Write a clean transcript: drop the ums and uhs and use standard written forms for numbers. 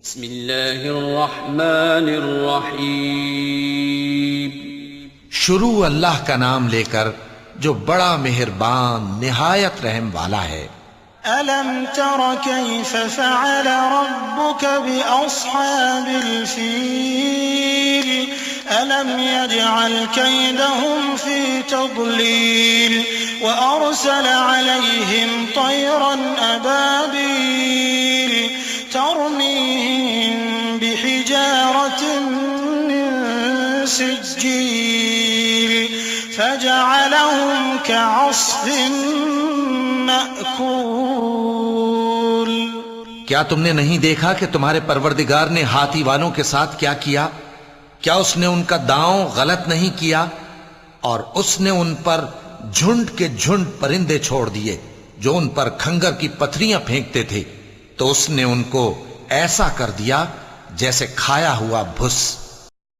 بسم اللہ الرحمن الرحیم شروع اللہ کا نام لے کر جو بڑا مہربان نہایت رحم والا ہے۔ ألم تر كيف فعل ربك بأصحاب الفيل ألم يجعل كيدهم في تضليل وأرسل عليهم طيرا أبابيل ترميهم بحجارة من سجيل فجعلهم كعصف مأکول۔ کیا تم نے نہیں دیکھا کہ تمہارے پروردگار نے ہاتھی والوں کے ساتھ کیا کیا؟ کیا اس نے ان کا داؤں غلط نہیں کیا؟ اور اس نے ان پر جھنڈ کے جھنڈ پرندے چھوڑ دیے جو ان پر کھنگر کی پتھریاں پھینکتے تھے، تو اس نے ان کو ایسا کر دیا جیسے کھایا ہوا بھس۔